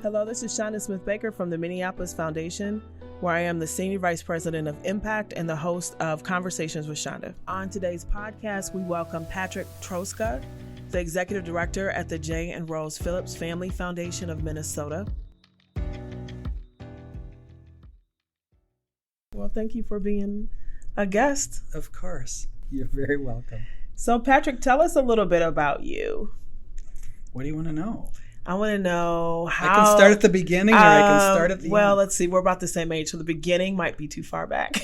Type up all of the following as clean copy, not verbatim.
Hello, this is Chanda Smith-Baker from the Minneapolis Foundation, where I am the Senior Vice President of Impact and the host of Conversations with Chanda. On today's podcast, we welcome Patrick Troska, the Executive Director at the J. and Rose Phillips Family Foundation of Minnesota. Well, thank you for being a guest. Of course. You're very welcome. So, Patrick, tell us a little bit about you. What do you want to know? I want to know how... I can start at the beginning or I can start at the Well, end. let's see. We're about the same age, so the beginning might be too far back.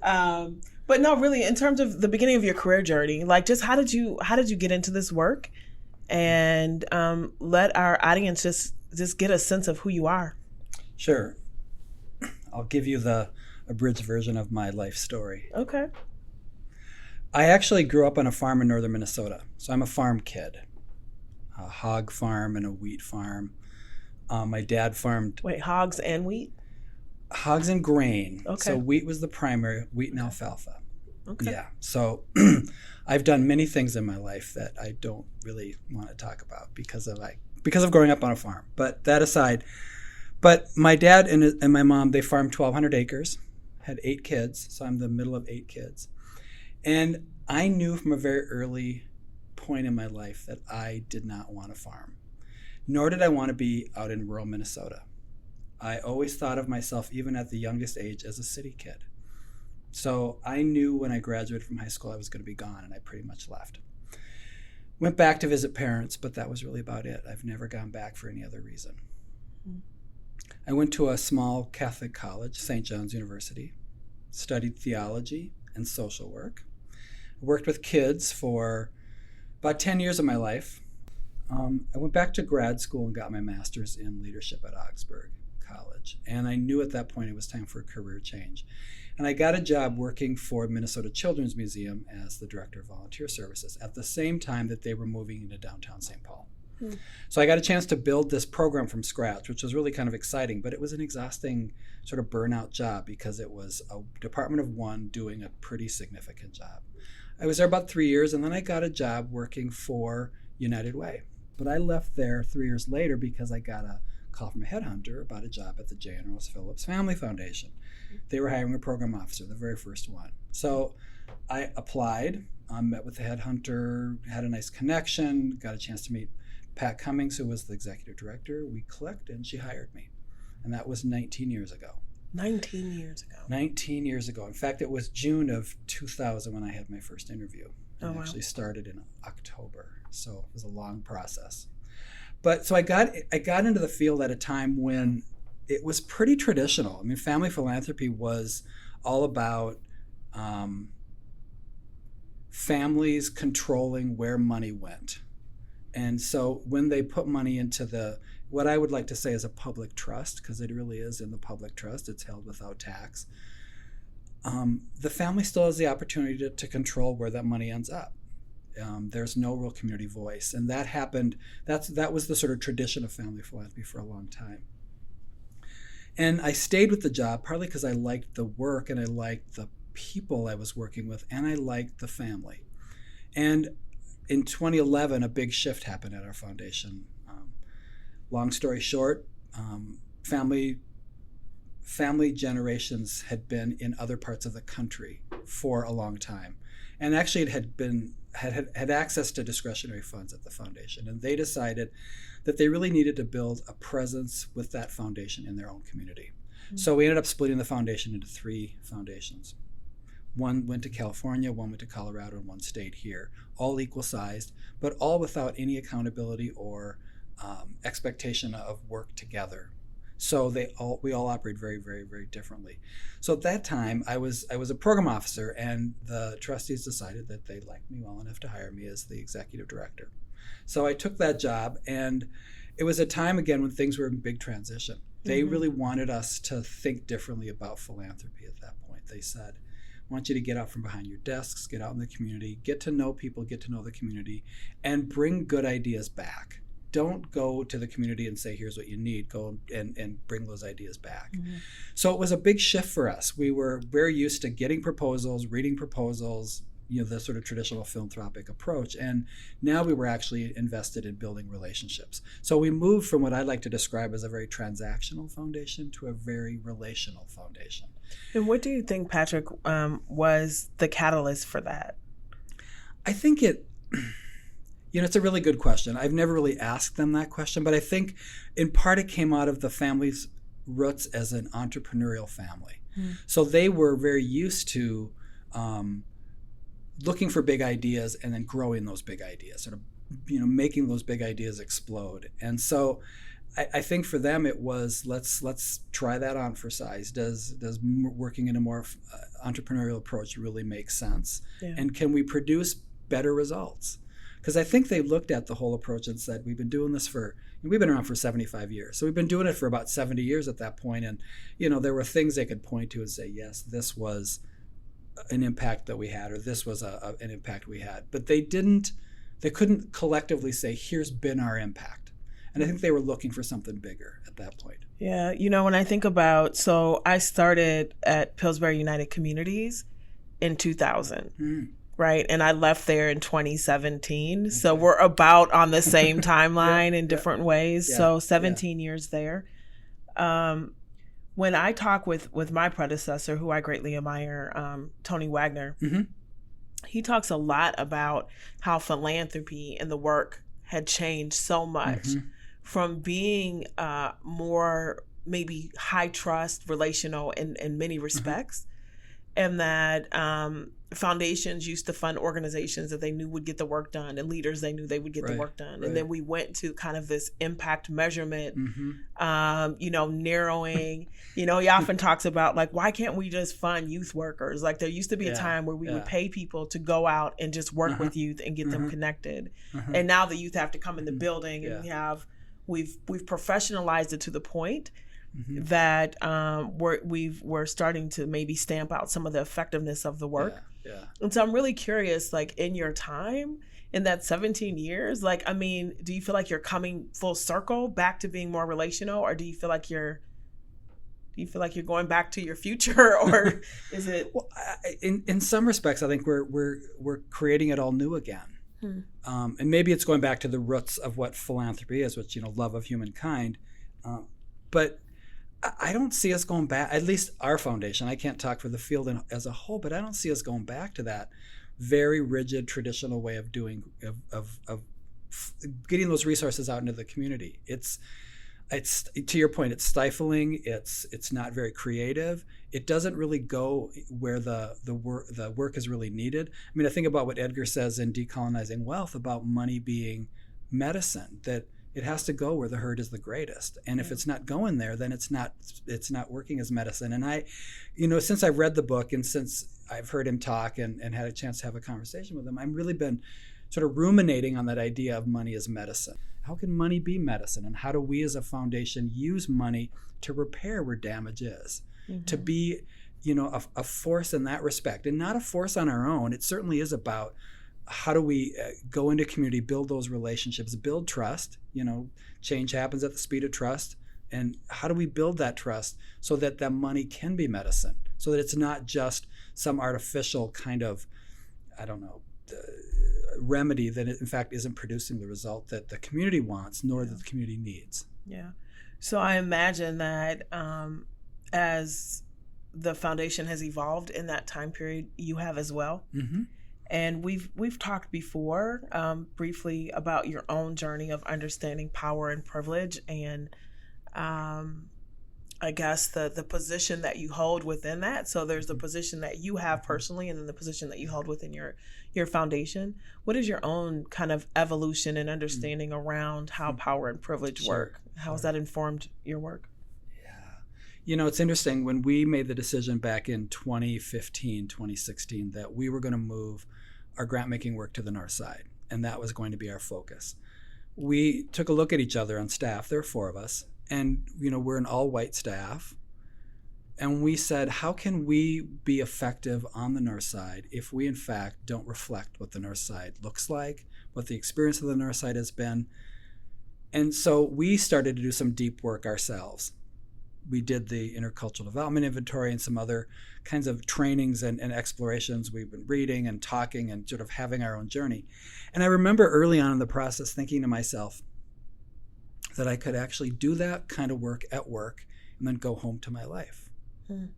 But no, really, in terms of the beginning of your career journey, like just how did you get into this work? And let our audience just get a sense of who you are. Sure. I'll give you the abridged version of my life story. Okay. I actually grew up on a farm in northern Minnesota, so I'm a farm kid. A hog farm and a wheat farm. My dad farmed... Wait, hogs and wheat? Hogs and grain. Okay. So wheat was the primary, wheat and alfalfa. Okay. Yeah. So I've done many things in my life that I don't really want to talk about because of growing up on a farm. But that aside, my dad and my mom, they farmed 1,200 acres, had 8 kids. So I'm the middle of 8 kids. And I knew from a very early point in my life that I did not want to farm, nor did I want to be out in rural Minnesota. I always thought of myself, even at the youngest age, as a city kid. So I knew when I graduated from high school I was going to be gone, and I pretty much left. Went back to visit parents, but that was really about it. I've never gone back for any other reason. I went to a small Catholic college, St. John's University, studied theology and social work. I worked with kids for about 10 years of my life. I went back to grad school and got my master's in leadership at Augsburg College. And I knew at that point it was time for a career change. And I got a job working for Minnesota Children's Museum as the Director of Volunteer Services at the same time that they were moving into downtown St. Paul. So I got a chance to build this program from scratch, which was really kind of exciting, but it was an exhausting sort of burnout job because it was a department of one doing a pretty significant job. I was there about 3 years, and then I got a job working for United Way. But I left there 3 years later because I got a call from a headhunter about a job at the J. and Rose Phillips Family Foundation. They were hiring a program officer, the very first one. So I applied, met with the headhunter, had a nice connection, got a chance to meet Pat Cummings, who was the executive director. We clicked, and she hired me. And that was 19 years ago. 19 years ago. 19 years ago. In fact, it was June of 2000 when I had my first interview. Oh, wow. It actually started in October, so it was a long process. But so I got into the field at a time when it was pretty traditional. I mean, family philanthropy was all about families controlling where money went. And so when they put money into what I would like to say is a public trust, because it really is in the public trust, it's held without tax, the family still has the opportunity to control where that money ends up. There's no real community voice. And that happened, that was the sort of tradition of family philanthropy for a long time. And I stayed with the job partly because I liked the work and I liked the people I was working with and I liked the family. And in 2011, a big shift happened at our foundation. Long story short, family generations had been in other parts of the country for a long time, and actually it had access to discretionary funds at the foundation. And they decided that they really needed to build a presence with that foundation in their own community. Mm-hmm. So we ended up splitting the foundation into 3 foundations. One went to California, one went to Colorado, and one stayed here, all equal sized, but all without any accountability or expectation of work together. So we all operate very, very, very differently. So at that time, I was a program officer, and the trustees decided that they liked me well enough to hire me as the executive director. So I took that job, and it was a time again when things were in big transition. They really wanted us to think differently about philanthropy at that point. They said, I want you to get out from behind your desks, get out in the community, get to know people, get to know the community, and bring good ideas back. Don't go to the community and say, here's what you need. Go and bring those ideas back. So it was a big shift for us. We were very used to getting proposals, reading proposals, the sort of traditional philanthropic approach. And now we were actually invested in building relationships. So we moved from what I like to describe as a very transactional foundation to a very relational foundation. And what do you think, Patrick, was the catalyst for that? I think it's a really good question. I've never really asked them that question, but I think in part it came out of the family's roots as an entrepreneurial family. So they were very used to looking for big ideas and then growing those big ideas, sort of, making those big ideas explode. And so I think for them it was, let's try that on for size. Does working in a more entrepreneurial approach really make sense? Yeah. And can we produce better results? Because I think they looked at the whole approach and said, we've been doing this we've been around for 75 years. So we've been doing it for about 70 years at that point. And, there were things they could point to and say, yes, this was an impact that we had, or this was an impact we had. But they couldn't collectively say, here's been our impact. And I think they were looking for something bigger at that point. Yeah. When I think about, so I started at Pillsbury United Communities in 2000. Right. And I left there in 2017. Okay. So we're about on the same timeline in different ways. Yeah. So 17 years there. When I talk with my predecessor, who I greatly admire, Tony Wagner, he talks a lot about how philanthropy and the work had changed so much from being more maybe high trust, relational in many respects. And that foundations used to fund organizations that they knew would get the work done, and leaders they knew they would get the work done. And then we went to kind of this impact measurement, narrowing. He often talks about, like, why can't we just fund youth workers? Like, there used to be a time where we would pay people to go out and just work with youth and get them connected. And now the youth have to come in the building, and we've professionalized it to the point that we're starting to maybe stamp out some of the effectiveness of the work. And so I'm really curious, like, in your time, in that 17 years, like, I mean, do you feel like you're coming full circle back to being more relational, or do you feel like you're going back to your future, or is it? Well, in some respects, I think we're creating it all new again. And maybe it's going back to the roots of what philanthropy is, which, love of humankind. But I don't see us going back, at least our foundation. I can't talk for the field as a whole, but I don't see us going back to that very rigid traditional way of doing, of getting those resources out into the community. It's to your point, it's stifling. It's not very creative. It doesn't really go where the work is really needed. I mean, I think about what Edgar says in Decolonizing Wealth about money being medicine, that it has to go where the hurt is the greatest. And if it's not going there, then it's not working as medicine. And I, since I've read the book and since I've heard him talk and had a chance to have a conversation with him, I've really been sort of ruminating on that idea of money as medicine. How can money be medicine? And how do we as a foundation use money to repair where damage is? To be, a force in that respect, and not a force on our own. It certainly is about how do we go into community, build those relationships, build trust. Change happens at the speed of trust. And how do we build that trust so that that money can be medicine, so that it's not just some artificial kind of, remedy that in fact isn't producing the result that the community wants, nor that the community needs. Yeah. So I imagine that as the foundation has evolved in that time period, you have as well. And we've talked before briefly about your own journey of understanding power and privilege, and I guess the position that you hold within that. So there's the position that you have personally, and then the position that you hold within your foundation. What is your own kind of evolution and understanding around how power and privilege work? How has that informed your work? It's interesting. When we made the decision back in 2015, 2016, that we were going to move our grant-making work to the North Side, and that was going to be our focus, we took a look at each other on staff. There are 4 of us, and we're an all-white staff, and we said, how can we be effective on the North Side if we, in fact, don't reflect what the North Side looks like, what the experience of the North Side has been? And so we started to do some deep work ourselves. we did the intercultural development inventory and some other kinds of trainings and explorations. We've been reading and talking and sort of having our own journey. And I remember early on in the process thinking to myself that I could actually do that kind of work at work and then go home to my life.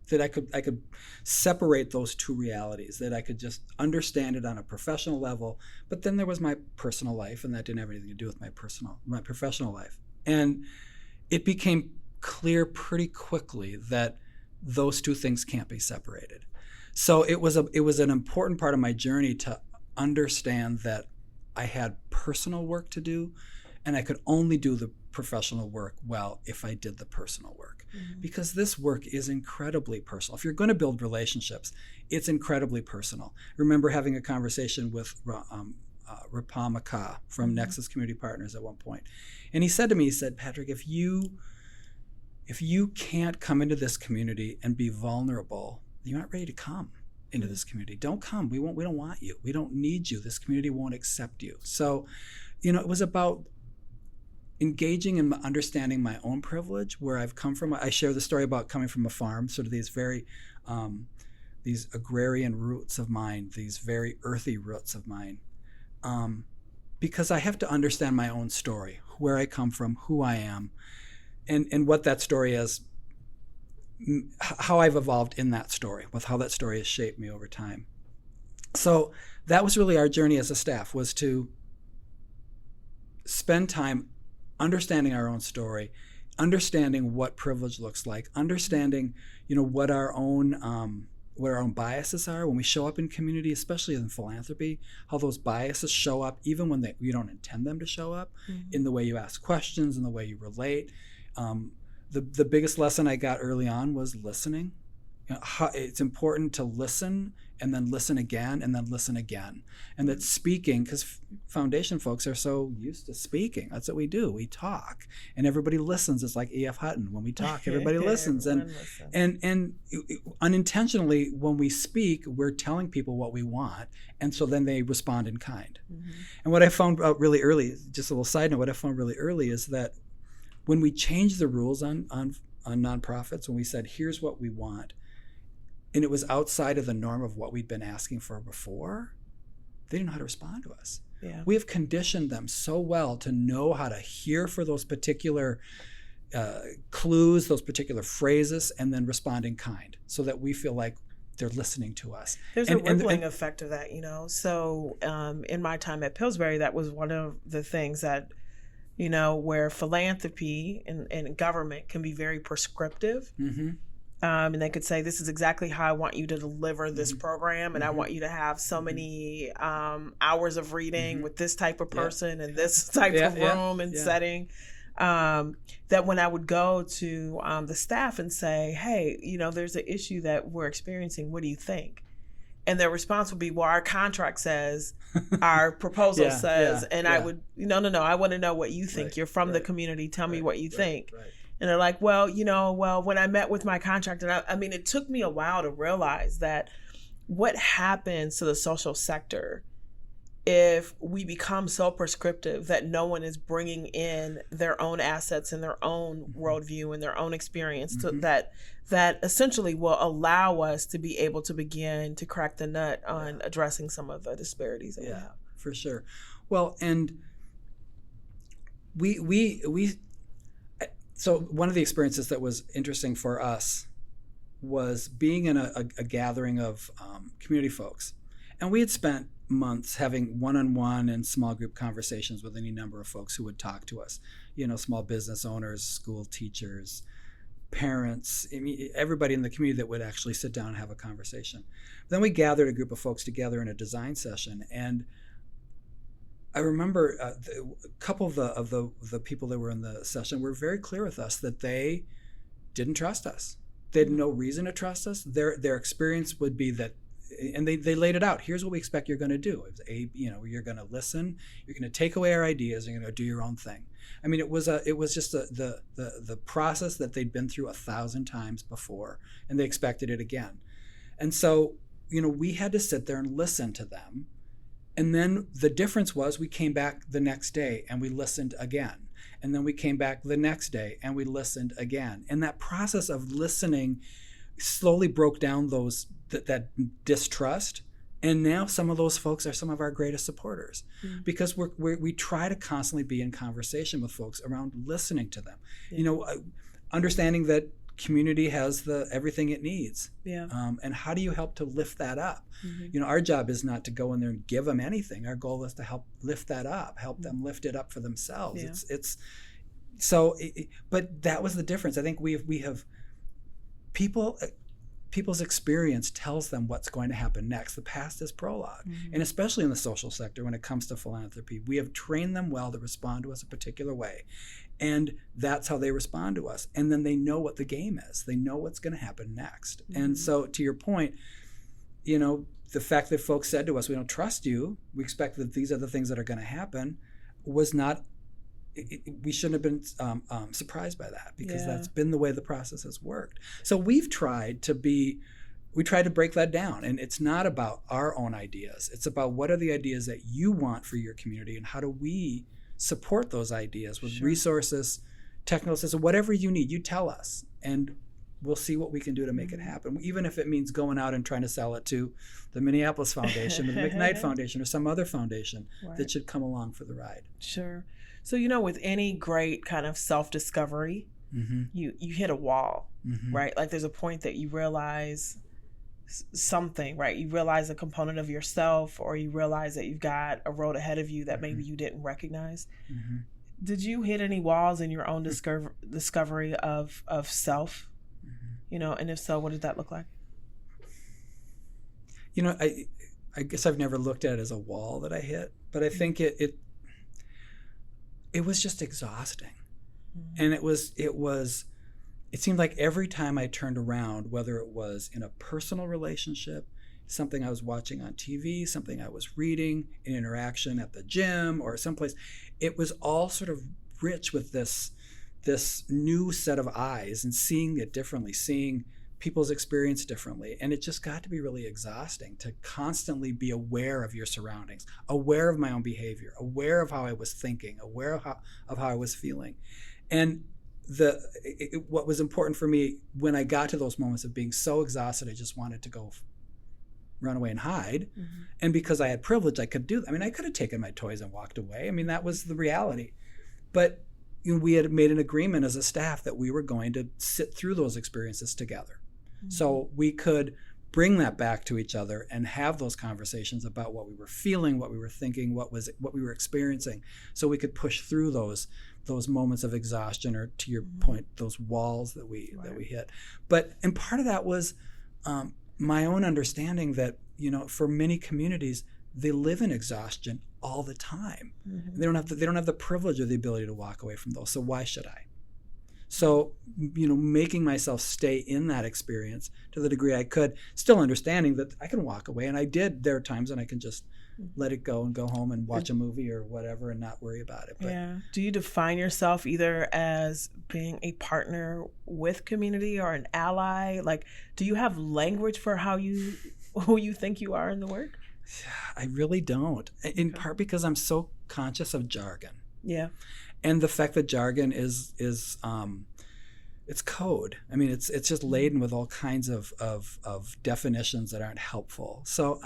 That I could separate those two realities, that I could just understand it on a professional level, but then there was my personal life, and that didn't have anything to do with my professional life. And it became clear pretty quickly that those two things can't be separated. So it was an important part of my journey to understand that I had personal work to do, and I could only do the professional work well if I did the personal work. Because this work is incredibly personal. If you're going to build relationships, it's incredibly personal. I remember having a conversation with Rapam Maka from Nexus Community Partners at one point. And he said to me, he said, Patrick, if you can't come into this community and be vulnerable, you're not ready to come into this community. Don't come. We don't want you. We don't need you. This community won't accept you. So, it was about engaging in understanding my own privilege, where I've come from. I share the story about coming from a farm, sort of these very, these agrarian roots of mine, these very earthy roots of mine, because I have to understand my own story, where I come from, who I am, and what that story is, how I've evolved in that story, with how that story has shaped me over time. So that was really our journey as a staff, was to spend time understanding our own story, understanding what privilege looks like, understanding, what our own biases are when we show up in community, especially in philanthropy, how those biases show up even when you don't intend them to show up, in the way you ask questions, in the way you relate. The biggest lesson I got early on was listening. It's important to listen, and then listen again, and then listen again. And that speaking, because foundation folks are so used to speaking. That's what we do. We talk, and everybody listens. It's like E.F. Hutton. When we talk, everybody listens. And unintentionally, when we speak, we're telling people what we want, and so then they respond in kind. And what I found out really early, just a little side note, what I found really early is that when we changed the rules on nonprofits, when we said, here's what we want, and it was outside of the norm of what we'd been asking for before, they didn't know how to respond to us. Yeah. We have conditioned them so well to know how to hear for those particular clues, those particular phrases, and then respond in kind, so that we feel like they're listening to us. There's a rippling effect of that, So in my time at Pillsbury, that was one of the things that, where philanthropy and government can be very prescriptive. And they could say, this is exactly how I want you to deliver this program, and I want you to have so many hours of reading with this type of person and this type of room and setting. That when I would go to the staff and say, hey, there's an issue that we're experiencing, what do you think? And their response would be, well, our contract says, our proposal says, I would, no, I want to know what you think. You're from the community. Tell me what you think. And they're like, well, when I met with my contractor, I mean, it took me a while to realize that what happens to the social sector if we become so prescriptive that no one is bringing in their own assets and their own worldview and their own experience that essentially will allow us to be able to begin to crack the nut on addressing some of the disparities that we have. For sure. Well, and so one of the experiences that was interesting for us was being in a gathering of community folks. And we had spent months having one-on-one and small group conversations with any number of folks who would talk to us, small business owners, school teachers, parents, everybody in the community that would actually sit down and have a conversation. Then we gathered a group of folks together in a design session, and I remember a couple of the people that were in the session were very clear with us that they didn't trust us. They had no reason to trust us. Their experience would be that, and they laid it out. Here's what we expect you're going to do. You're going to listen. You're going to take away our ideas. You're going to do your own thing. I mean, it was just the process that they'd been through 1,000 times before, and they expected it again. And so, we had to sit there and listen to them. And then the difference was we came back the next day and we listened again. And then we came back the next day and we listened again. And that process of listening slowly broke down that distrust. And now some of those folks are some of our greatest supporters because we try to constantly be in conversation with folks around listening to them. Understanding that community has everything it needs. And how do you help to lift that up? Our job is not to go in there and give them anything. Our goal is to help lift that up, help them lift it up for themselves. But that was the difference. I think we have people's experience tells them what's going to happen next. The past is prologue. And especially in the social sector, when it comes to philanthropy, we have trained them well to respond to us a particular way. And that's how they respond to us. And then they know what the game is. They know what's going to happen next. And so to your point, the fact that folks said to us, we don't trust you, we expect that these are the things that are going to happen, was not, we shouldn't have been surprised by that, because that's been the way the process has worked. So we tried to break that down. And it's not about our own ideas. It's about what are the ideas that you want for your community, and how do we support those ideas with resources, technical assistance, whatever you need, you tell us, and we'll see what we can do to make it happen. Even if it means going out and trying to sell it to the Minneapolis Foundation or the McKnight Foundation or some other foundation that should come along for the ride. Sure. So, with any great kind of self-discovery, you hit a wall, right? Like there's a point that you realize something, right? You realize a component of yourself, or you realize that you've got a road ahead of you that maybe you didn't recognize. Did you hit any walls in your own discovery of self? And if so, what did that look like? I guess I've never looked at it as a wall that I hit, but I think it was just exhausting. And it seemed like every time I turned around, whether it was in a personal relationship, something I was watching on TV, something I was reading, an interaction at the gym or someplace, it was all sort of rich with this new set of eyes and seeing it differently, seeing people's experience differently. And it just got to be really exhausting to constantly be aware of your surroundings, aware of my own behavior, aware of how I was thinking, aware of how I was feeling. And what was important for me when I got to those moments of being so exhausted, I just wanted to go run away and hide. And because I had privilege, I could do that. I mean, I could have taken my toys and walked away. I mean, that was the reality. But we had made an agreement as a staff that we were going to sit through those experiences together. So we could bring that back to each other and have those conversations about what we were feeling, what we were thinking, what we were experiencing, so we could push through those moments of exhaustion, or to your point, those walls that we hit. And part of that was my own understanding that for many communities, they live in exhaustion all the time. They don't have the privilege or the ability to walk away from those. So why should I? So, making myself stay in that experience to the degree I could, still understanding that I can walk away, and I did. There are times when I can just let it go and go home and watch a movie or whatever and not worry about it. But, Do you define yourself either as being a partner with community or an ally? Like, do you have language for who you think you are in the work? I really don't. In part because I'm so conscious of jargon. Yeah. And the fact that jargon is it's code. I mean, it's just laden with all kinds of definitions that aren't helpful. So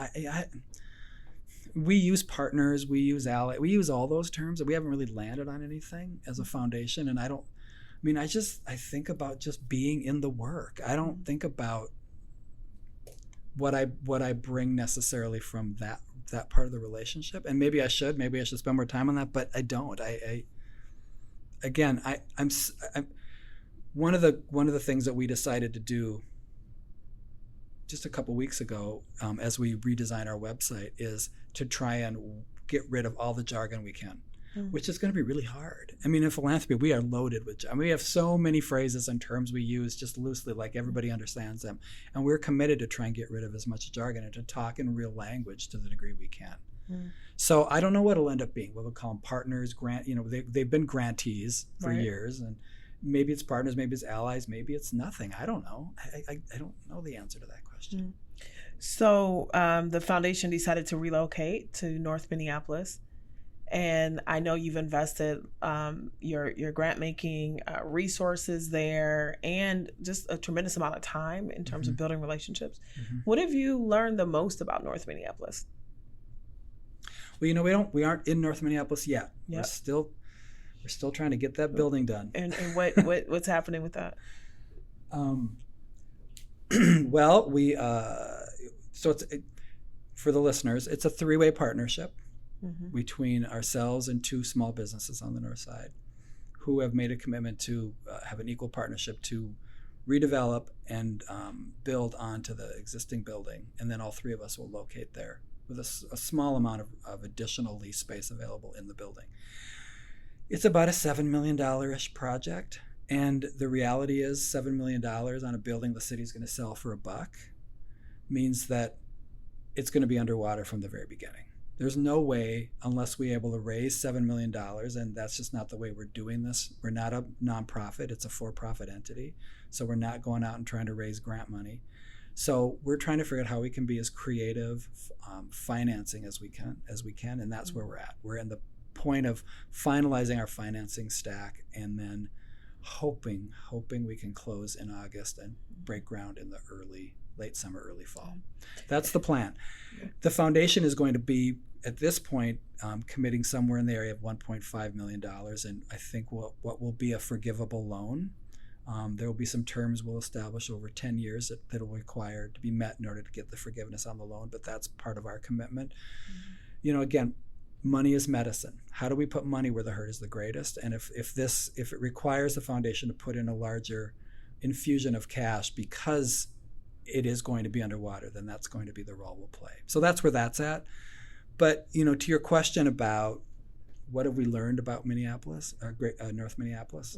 we use partners, we use ally, we use all those terms, and we haven't really landed on anything as a foundation. And I think about just being in the work. I don't think about what I bring necessarily from that part of the relationship. And maybe I should spend more time on that, but I don't. I'm one of the things that we decided to do just a couple weeks ago, as we redesign our website, is to try and get rid of all the jargon we can, which is going to be really hard. I mean, in philanthropy, we are loaded with jargon. We have so many phrases and terms we use just loosely, like everybody understands them, and we're committed to try and get rid of as much jargon and to talk in real language to the degree we can. So I don't know what it'll end up being. We'll call them partners, they've been grantees for years, and maybe it's partners, maybe it's allies, maybe it's nothing. I don't know. I don't know the answer to that question. So the foundation decided to relocate to North Minneapolis, And I know you've invested your grant making resources there and just a tremendous amount of time in terms of building relationships. What have you learned the most about North Minneapolis? Well, we aren't in North Minneapolis yet. Yep. We're still trying to get that building done. And what's happening with that? Well, for the listeners, it's a 3-way partnership between ourselves and 2 small businesses on the north side who have made a commitment to have an equal partnership to redevelop and build onto the existing building. And then all 3 of us will locate there with a small amount of additional lease space available in the building. It's about a $7 million-ish project. And the reality is $7 million on a building the city's going to sell for $1 means that it's going to be underwater from the very beginning. There's no way, unless we're able to raise $7 million, and that's just not the way we're doing this. We're not a nonprofit, it's a for-profit entity. So we're not going out and trying to raise grant money. So we're trying to figure out how we can be as creative financing as we can, and that's where we're at. We're in the point of finalizing our financing stack and then hoping we can close in August and break ground in the late summer, early fall. That's the plan. The foundation is going to be, at this point, committing somewhere in the area of $1.5 million, and I think what will be a forgivable loan. There will be some terms we'll establish over 10 years that will require to be met in order to get the forgiveness on the loan, but that's part of our commitment. Again, money is medicine. How do we put money where the hurt is the greatest? And if it requires the foundation to put in a larger infusion of cash because it is going to be underwater, then that's going to be the role we'll play. So that's where that's at. But to your question about what have we learned about Minneapolis, North Minneapolis,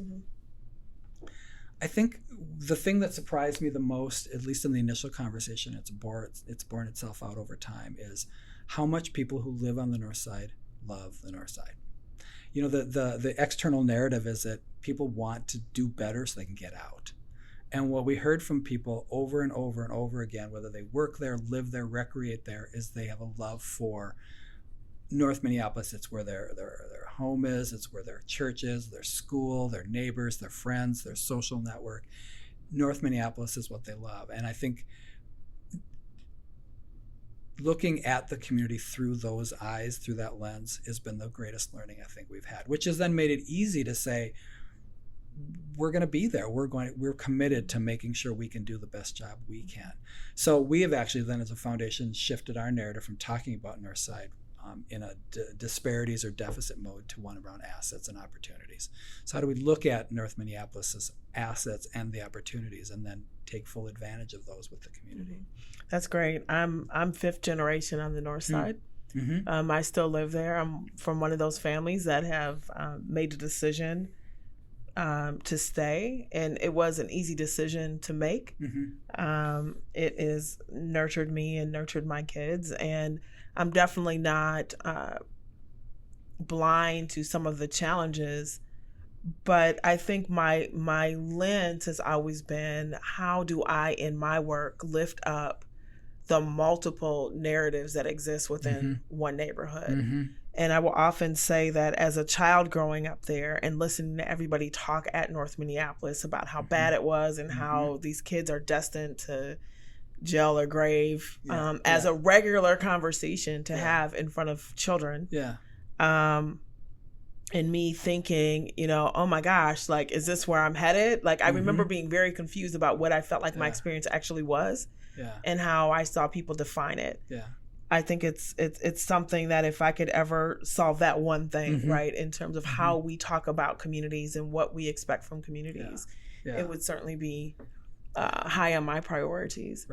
I think the thing that surprised me the most, at least in the initial conversation, it's borne itself out over time, is how much people who live on the north side love the north side. The external narrative is that people want to do better so they can get out. And what we heard from people over and over and over again, whether they work there, live there, recreate there, is they have a love for North Minneapolis. It's where their home is, it's where their church is, their school, their neighbors, their friends, their social network. North Minneapolis is what they love. And I think looking at the community through those eyes, through that lens, has been the greatest learning I think we've had, which has then made it easy to say, we're going to be there. We're committed to making sure we can do the best job we can. So we have actually then, as a foundation, shifted our narrative from talking about Northside in a disparities or deficit mode to one around assets and opportunities. So how do we look at North Minneapolis's assets and the opportunities, and then take full advantage of those with the community? That's great. I'm 5th generation on the north side. I still live there. I'm from one of those families that have made the decision to stay, and it was an easy decision to make. It has nurtured me and nurtured my kids, and I'm definitely not blind to some of the challenges, but I think my lens has always been, how do I in my work lift up the multiple narratives that exist within one neighborhood. And I will often say that as a child growing up there and listening to everybody talk at North Minneapolis about how bad it was and how these kids are destined to jail or grave, as a regular conversation to have in front of children. And me thinking, oh my gosh, like, is this where I'm headed? Like, I remember being very confused about what I felt like my experience actually was and how I saw people define it. I think it's something that if I could ever solve that one thing, right, in terms of how we talk about communities and what we expect from communities, it would certainly be high on my priorities.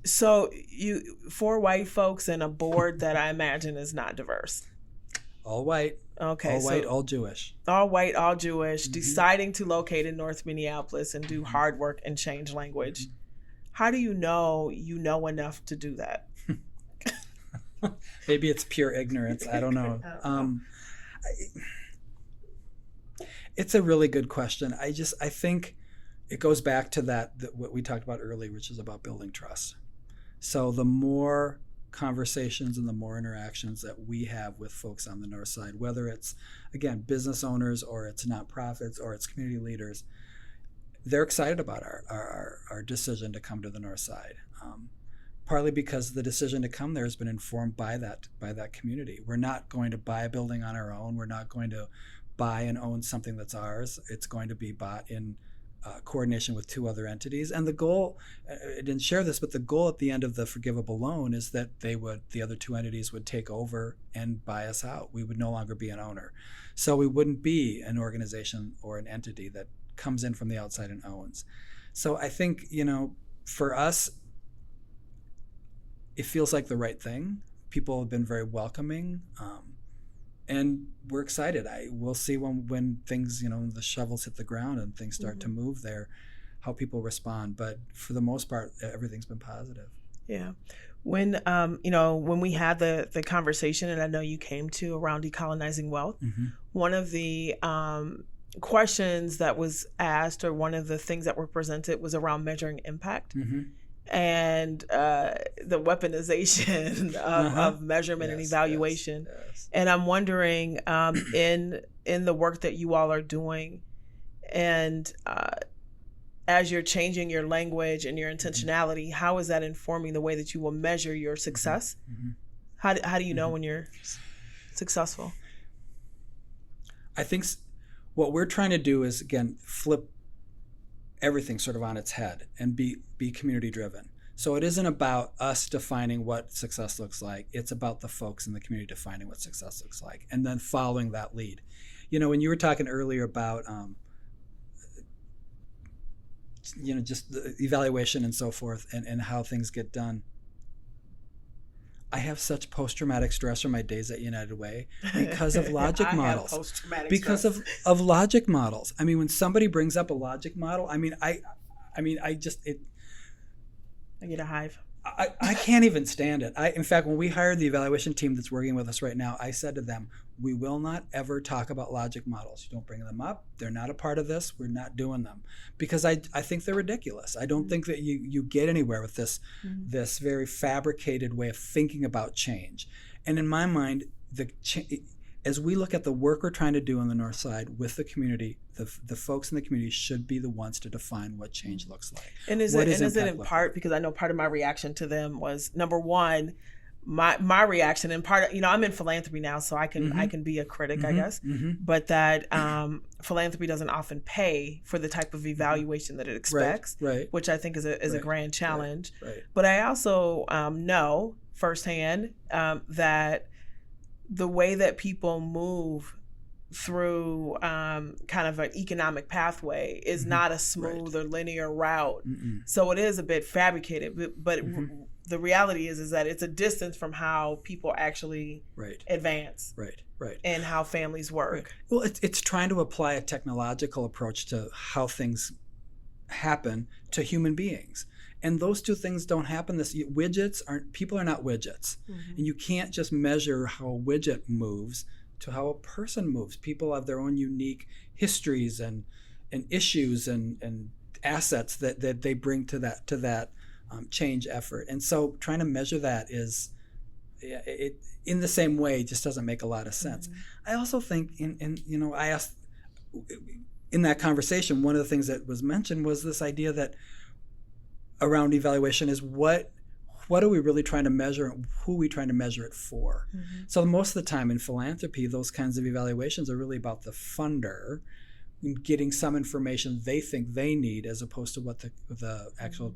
So you 4 white folks and a board that I imagine is not diverse. All white. Okay. All white, all Jewish. All white, all Jewish, deciding to locate in North Minneapolis and do hard work and change language. How do you know enough to do that? Maybe it's pure ignorance. I don't know. It's a really good question. I think it goes back to that what we talked about earlier, which is about building trust. So the more conversations and the more interactions that we have with folks on the north side, whether it's, again, business owners or it's nonprofits or it's community leaders, they're excited about our decision to come to the north side. Partly because the decision to come there has been informed by that community. We're not going to buy a building on our own. We're not going to buy and own something that's ours. It's going to be bought in coordination with two other entities. And the goal, I didn't share this, but the goal at the end of the forgivable loan is that the other two entities would take over and buy us out. We would no longer be an owner. So we wouldn't be an organization or an entity that comes in from the outside and owns. So I think, for us, it feels like the right thing. People have been very welcoming. And we're excited. We'll see when things, the shovels hit the ground and things start to move there, how people respond. But for the most part, everything's been positive. Yeah. When when we had the conversation, and I know you came to around decolonizing wealth, one of the questions that was asked, or one of the things that were presented, was around measuring impact. And the weaponization of measurement and evaluation. Yes. And I'm wondering, in the work that you all are doing, and as you're changing your language and your intentionality, how is that informing the way that you will measure your success? How do you know when you're successful? I think what we're trying to do is, again, flip everything sort of on its head and be community driven. So it isn't about us defining what success looks like. It's about the folks in the community defining what success looks like and then following that lead. When you were talking earlier about just the evaluation and so forth and how things get done, I have such post-traumatic stress from my days at United Way because of logic models. Because of logic models. I mean, when somebody brings up a logic model, I get a hive. I can't even stand it. In fact, when we hired the evaluation team that's working with us right now, I said to them, we will not ever talk about logic models. You don't bring them up. They're not a part of this. We're not doing them. Because I think they're ridiculous. I don't think that you get anywhere with this very fabricated way of thinking about change. And in my mind, as we look at the work we're trying to do on the north side with the community, the folks in the community should be the ones to define what change looks like. And is it in part, because I know part of my reaction to them was, number one, my reaction, and part of, I'm in philanthropy now, so I can be a critic, I guess, but that philanthropy doesn't often pay for the type of evaluation that it expects, right. Which I think is a grand challenge. Right. But I also know firsthand that the way that people move through kind of an economic pathway is not a smooth or linear route. So it is a bit fabricated, but the reality is that it's a distance from how people actually advance. Right. And how families work. Right. Well, it's trying to apply a technological approach to how things happen to human beings. And those two things don't happen. People are not widgets. And you can't just measure how a widget moves to how a person moves. People have their own unique histories and issues and assets that they bring to that change effort. And so trying to measure that is, it in the same way, just doesn't make a lot of sense. I also think, I asked in that conversation, one of the things that was mentioned was this idea that around evaluation is what are we really trying to measure and who are we trying to measure it for? So most of the time in philanthropy, those kinds of evaluations are really about the funder getting some information they think they need as opposed to what the actual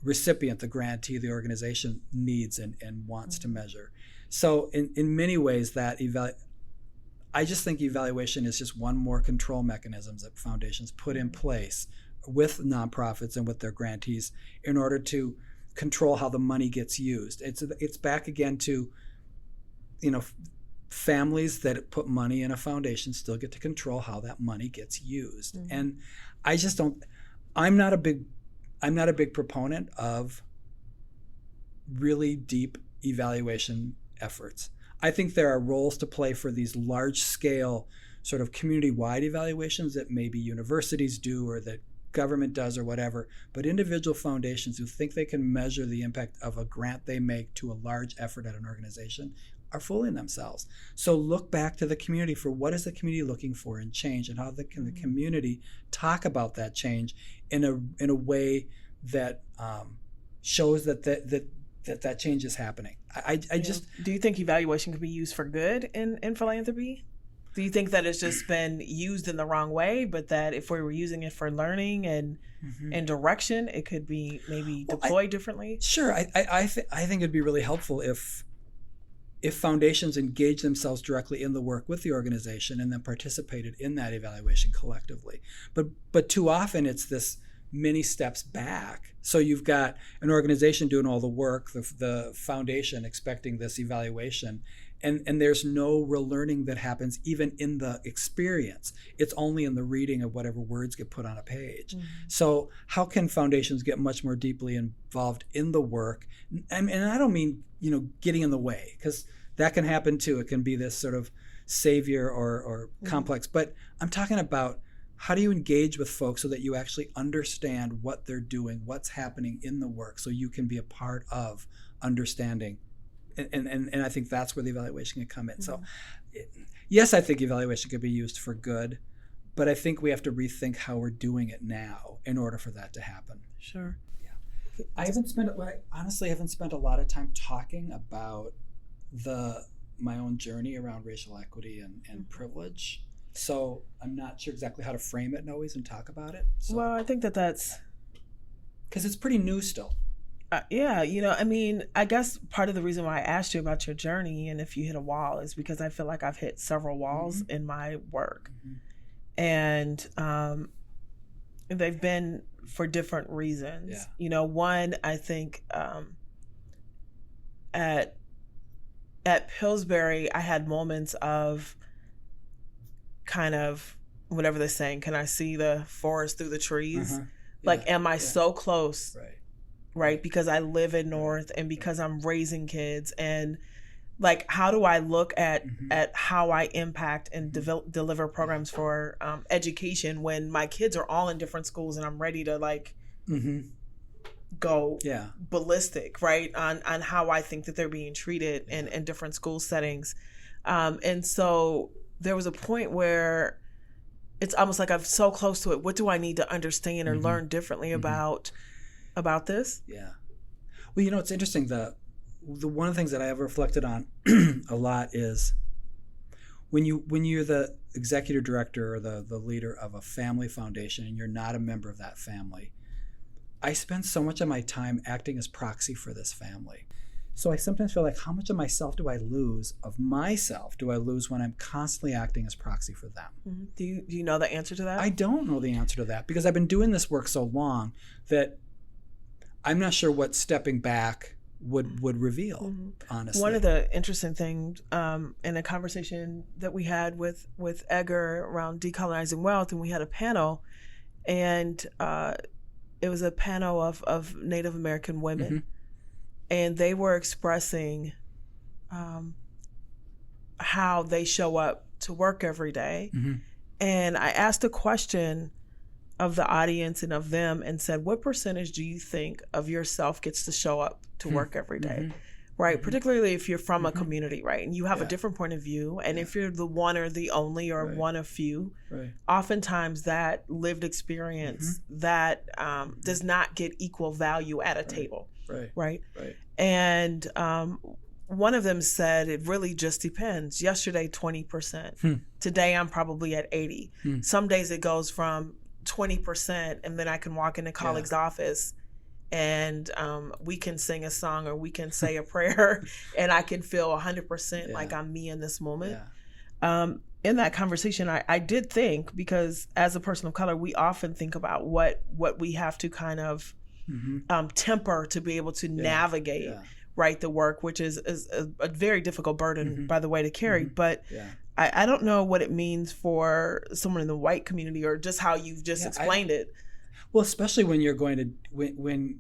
recipient, the grantee, the organization needs and wants to measure. So in many ways I just think evaluation is just one more control mechanisms that foundations put in place with nonprofits and with their grantees in order to control how the money gets used. It's back again to, families that put money in a foundation still get to control how that money gets used. And I just don't. I'm not a big proponent of really deep evaluation efforts. I think there are roles to play for these large scale sort of community-wide evaluations that maybe universities do or that government does or whatever, but individual foundations who think they can measure the impact of a grant they make to a large effort at an organization are fooling themselves. So look back to the community for what is the community looking for in change, and how can the community talk about that change in a way that shows that change is happening. I just... Do you think evaluation can be used for good in philanthropy? Do you think that it's just been used in the wrong way, but that if we were using it for learning and direction, it could be maybe deployed differently? Sure. I think it'd be really helpful if foundations engage themselves directly in the work with the organization and then participated in that evaluation collectively. But too often it's this many steps back. So you've got an organization doing all the work, the foundation expecting this evaluation, and there's no real learning that happens even in the experience. It's only in the reading of whatever words get put on a page. So how can foundations get much more deeply involved in the work? And I don't mean, getting in the way, because that can happen too. It can be this sort of savior or complex. But I'm talking about, how do you engage with folks so that you actually understand what they're doing, what's happening in the work, so you can be a part of understanding? And I think that's where the evaluation can come in. So yes, I think evaluation could be used for good, but I think we have to rethink how we're doing it now in order for that to happen. Sure. Yeah. I honestly haven't spent a lot of time talking about my own journey around racial equity and privilege. So I'm not sure exactly how to frame it always and talk about it. So, well, I think that's... because it's pretty new still. I guess part of the reason why I asked you about your journey and if you hit a wall is because I feel like I've hit several walls in my work. And they've been for different reasons. Yeah. One, I think at Pillsbury, I had moments of kind of whatever they're saying, can I see the forest through the trees? Am I so close? Right? Because I live in North and because I'm raising kids, and how do I look at how I impact and deliver programs for education when my kids are all in different schools and I'm ready to go ballistic, right? On how I think that they're being treated in different school settings. And so there was a point where it's almost like I'm so close to it. What do I need to understand or learn differently about this? Yeah. Well, it's interesting. The one of the things that I have reflected on a lot is when you're the executive director or the leader of a family foundation and you're not a member of that family, I spend so much of my time acting as proxy for this family. So I sometimes feel like, how much of myself do I lose when I'm constantly acting as proxy for them? Do you know the answer to that? I don't know the answer to that because I've been doing this work so long that I'm not sure what stepping back would reveal, honestly. One of the interesting things in a conversation that we had with Edgar around decolonizing wealth, and we had a panel, and it was a panel of Native American women. And they were expressing how they show up to work every day. And I asked a question of the audience and of them and said, what percentage do you think of yourself gets to show up to work every day? Right? Particularly if you're from a community, right? And you have a different point of view. And if you're the one or the only or one of few, oftentimes that lived experience that does not get equal value at a table. Right. And one of them said, it really just depends. Yesterday, 20%. Today, I'm probably at 80. Some days it goes from 20%, and then I can walk in a colleague's office and we can sing a song or we can say a prayer and I can feel 100% like I'm me in this moment. In that conversation, I did think, because as a person of color, we often think about what we have to kind of temper to be able to navigate the work, which is a very difficult burden, by the way, to carry. But I don't know what it means for someone in the white community, or just how you've just explained it. Well, especially when you're going to, when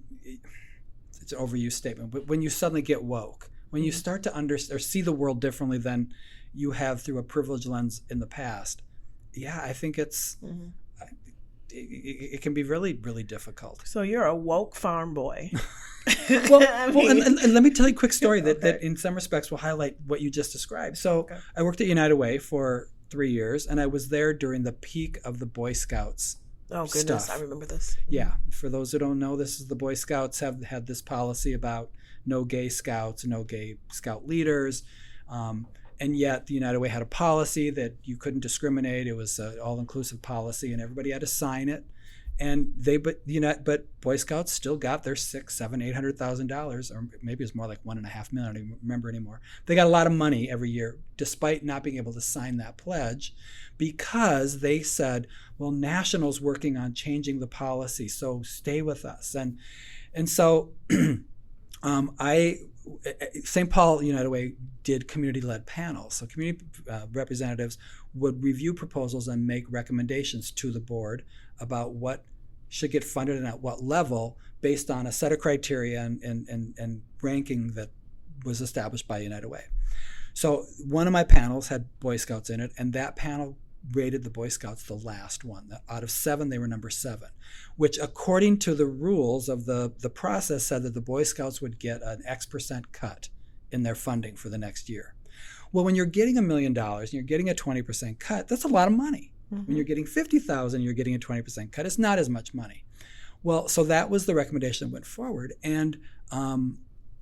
it's an overused statement, but when you suddenly get woke, when you start to understand or see the world differently than you have through a privileged lens in the past, I think it's it can be really, really difficult. So you're a woke farm boy. And let me tell you a quick story that in some respects will highlight what you just described. So I worked at United Way for 3 years, and I was there during the peak of the Boy Scouts. Oh, goodness, I remember this. Yeah. For those who don't know, this is the Boy Scouts have had this policy about no gay scouts, no gay scout leaders. And yet the United Way had a policy that you couldn't discriminate. It was an all-inclusive policy, and everybody had to sign it. And but Boy Scouts still got their $600,000, $700,000, $800,000, or maybe it's more like $1.5 million. I don't even remember anymore. They got a lot of money every year, despite not being able to sign that pledge, because they said, "Well, National's working on changing the policy, so stay with us." And so, St. Paul United Way did community-led panels. So community representatives would review proposals and make recommendations to the board about what should get funded and at what level, based on a set of criteria and ranking that was established by United Way. So one of my panels had Boy Scouts in it, and that panel rated the Boy Scouts the last one. Out of 7, they were number 7, which according to the rules of the process said that the Boy Scouts would get an X% cut in their funding for the next year. Well, when you're getting $1 million and you're getting a 20% cut, that's a lot of money. Mm-hmm. When you're getting $50,000, you're getting a 20% cut. It's not as much money. Well, so that was the recommendation that went forward, and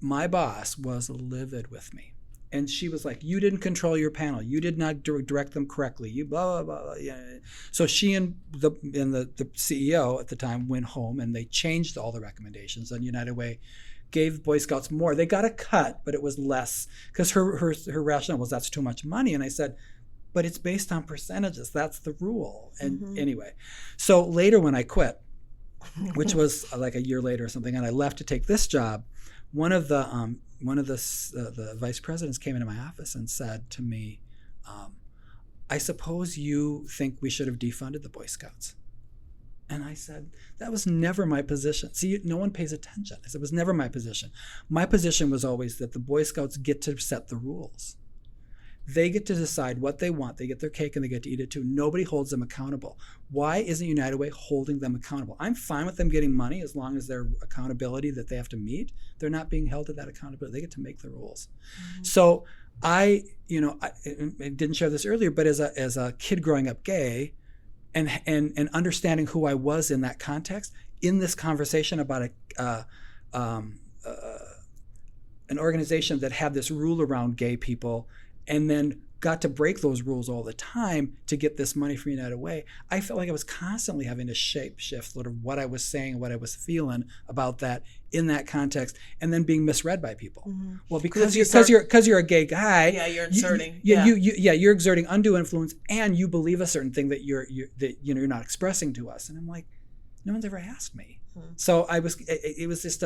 my boss was livid with me. And she was like, "You didn't control your panel. You did not direct them correctly. You blah, blah, blah." Yeah. So she and the CEO at the time went home, and they changed all the recommendations. And United Way gave Boy Scouts more. They got a cut, but it was less, because her rationale was that's too much money. And I said, but it's based on percentages. That's the rule. And anyway, so later when I quit, which was like a year later or something, and I left to take this job, one of the vice presidents came into my office and said to me, "I suppose you think we should have defunded the Boy Scouts." And I said, "That was never my position." See, no one pays attention. I said, "It was never my position. My position was always that the Boy Scouts get to set the rules. They get to decide what they want. They get their cake and they get to eat it too. Nobody holds them accountable. Why isn't United Way holding them accountable? I'm fine with them getting money as long as their accountability that they have to meet. They're not being held to that accountability. They get to make the rules." Mm-hmm. So I didn't share this earlier, but as a kid growing up gay, and understanding who I was in that context, in this conversation about an organization that had this rule around gay people, and then got to break those rules all the time to get this money from United Way, I felt like I was constantly having to shift sort of what I was saying, what I was feeling about that in that context, and then being misread by people. Mm-hmm. Well, because you're a gay guy, you're inserting, you're exerting undue influence, and you believe a certain thing that you're not expressing to us. And I'm like, no one's ever asked me. Mm-hmm. So it was just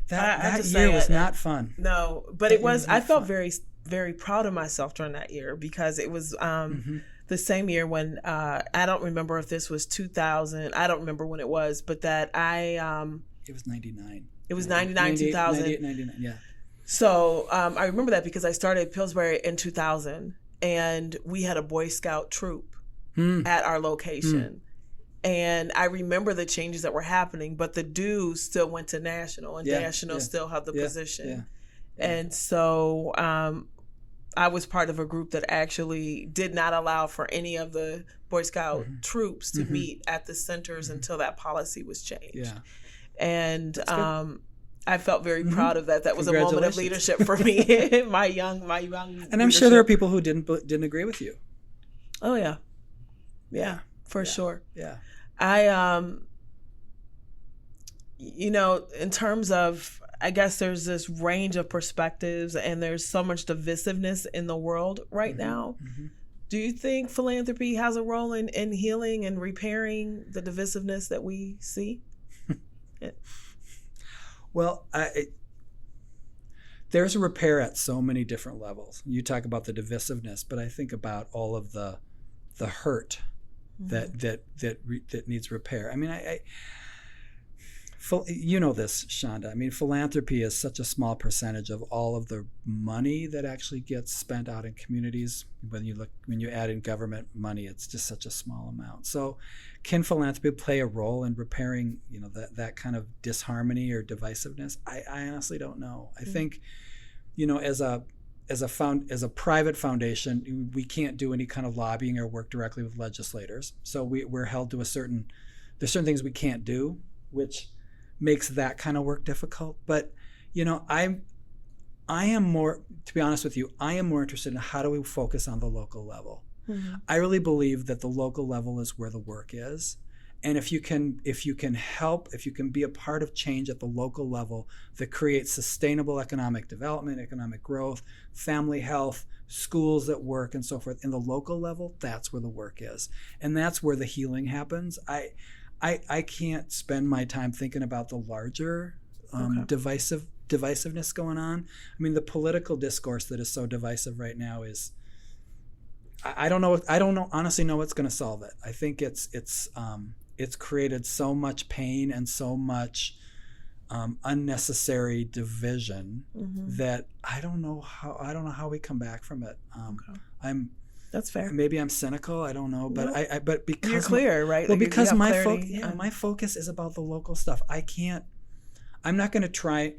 that year was not fun. No, but it was. I felt very, very proud of myself during that year, because it was the same year when I don't remember if this was 2000. I don't remember when it was, but that it was 99. It was 99, 2000. 98, 99, yeah. So I remember that because I started Pillsbury in 2000, and we had a Boy Scout troop at our location. And I remember the changes that were happening, but the dues still went to National, and National still had the position. Yeah. And so I was part of a group that actually did not allow for any of the Boy Scout troops to meet at the centers until that policy was changed. Yeah. And I felt very proud of that. That was a moment of leadership for me, my young. And I'm sure there are people who didn't agree with you. Oh yeah, for sure. Yeah. I in terms of, I guess there's this range of perspectives, and there's so much divisiveness in the world right now. Mm-hmm. Do you think philanthropy has a role in healing and repairing the divisiveness that we see? Well, there's a repair at so many different levels. You talk about the divisiveness, but I think about all of the hurt that needs repair. I mean, you know this, Chanda. I mean, philanthropy is such a small percentage of all of the money that actually gets spent out in communities. When you add in government money, it's just such a small amount. So, can philanthropy play a role in repairing, that kind of disharmony or divisiveness? I honestly don't know. I think, as a private foundation, we can't do any kind of lobbying or work directly with legislators. So we're held to there's certain things we can't do, which makes that kind of work difficult. But, I am more, to be honest with you, I am more interested in how do we focus on the local level. Mm-hmm. I really believe that the local level is where the work is. And if you can help, if you can be a part of change at the local level that creates sustainable economic development, economic growth, family health, schools that work, and so forth, in the local level, that's where the work is. And that's where the healing happens. I can't spend my time thinking about the larger divisiveness going on. I mean, the political discourse that is so divisive right now is, I don't know honestly know what's going to solve it. I think it's created so much pain and so much unnecessary division that I don't know how we come back from it. That's fair. Maybe I'm cynical. I don't know, but but because you're clear, right? Well, because my focus is about the local stuff. I'm not going to try.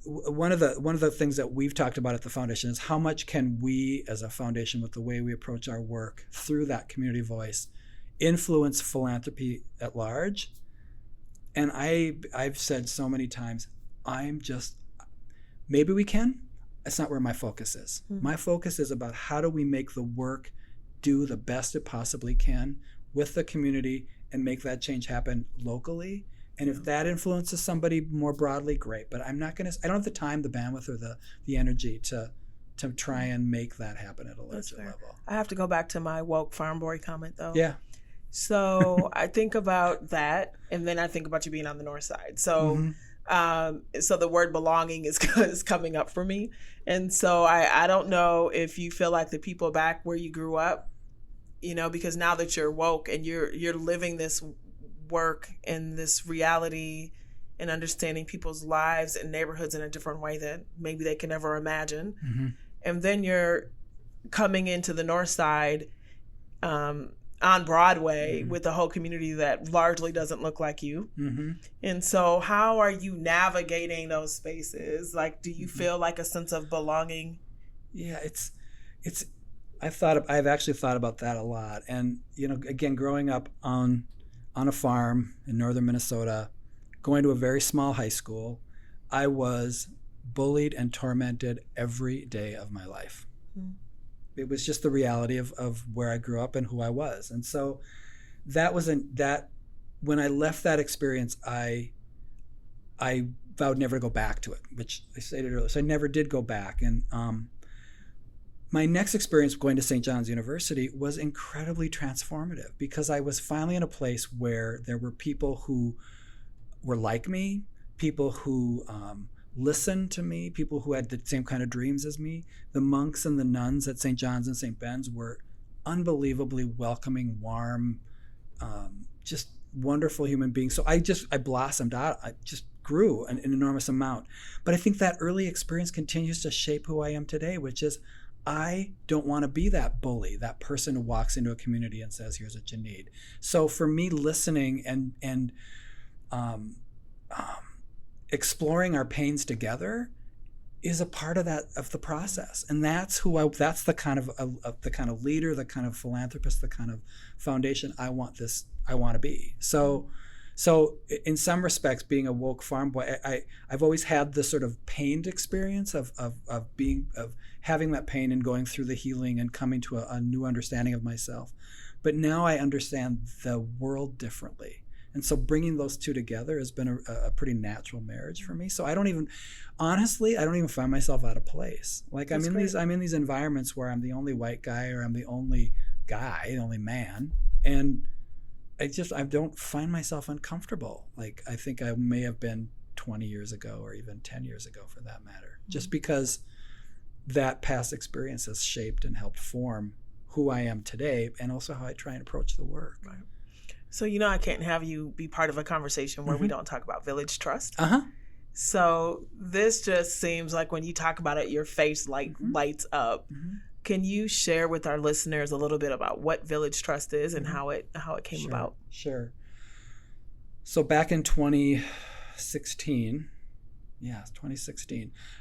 One of the things that we've talked about at the foundation is how much can we, as a foundation, with the way we approach our work through that community voice, influence philanthropy at large. And I've said so many times, maybe we can. That's not where my focus is. Mm-hmm. My focus is about how do we make the work do the best it possibly can with the community and make that change happen locally. And if that influences somebody more broadly, great. But I don't have the time, the bandwidth, or the energy to try and make that happen at a larger level. I have to go back to my woke farm boy comment, though. Yeah. So I think about that, and then I think about you being on the north side. So so the word belonging is coming up for me. And so I don't know if you feel like the people back where you grew up, because now that you're woke and you're living this work and this reality and understanding people's lives and neighborhoods in a different way that maybe they can never imagine. Mm-hmm. And then you're coming into the north side on Broadway with the whole community that largely doesn't look like you. Mm-hmm. And so how are you navigating those spaces? Like, do you feel like a sense of belonging? Yeah, I've actually thought about that a lot. And, again, growing up on a farm in northern Minnesota, going to a very small high school, I was bullied and tormented every day of my life. Mm. It was just the reality of where I grew up and who I was. And so when I left that experience, I vowed never to go back to it, which I stated earlier. So I never did go back. And my next experience going to St. John's University was incredibly transformative because I was finally in a place where there were people who were like me, people who listened to me, people who had the same kind of dreams as me. The monks and the nuns at St. John's and St. Ben's were unbelievably welcoming, warm, just wonderful human beings. So I blossomed out. I just grew an enormous amount. But I think that early experience continues to shape who I am today, which is I don't want to be that bully, that person who walks into a community and says, here's what you need. So for me, listening and exploring our pains together is a part of the process. And that's the kind of leader, the kind of philanthropist, the kind of foundation I want to be. So in some respects, being a woke farm boy, I've always had this sort of pained experience of having that pain and going through the healing and coming to a new understanding of myself. But now I understand the world differently. And so bringing those two together has been a pretty natural marriage for me. So I don't even find myself out of place. Like I'm in these environments where I'm the only white guy or I'm the only guy, the only man. And I don't find myself uncomfortable. Like I think I may have been 20 years ago or even 10 years ago for that matter, just because that past experience has shaped and helped form who I am today and also how I try and approach the work. Right. So, I can't have you be part of a conversation where we don't talk about Village Trust. Uh-huh. So this just seems like when you talk about it, your face lights up. Can you share with our listeners a little bit about what Village Trust is and how it came about? Sure. So back in 2016,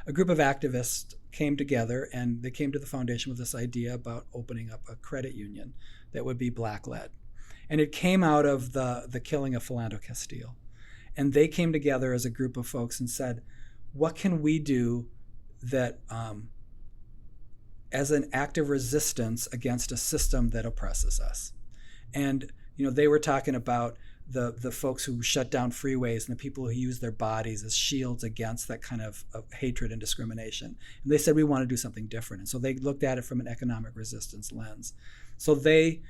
a group of activists came together, and they came to the foundation with this idea about opening up a credit union that would be Black-led. And it came out of the killing of Philando Castile. And they came together as a group of folks and said, what can we do that as an act of resistance against a system that oppresses us? And they were talking about the folks who shut down freeways and the people who use their bodies as shields against that kind of hatred and discrimination. And they said, we want to do something different. And so they looked at it from an economic resistance lens. So they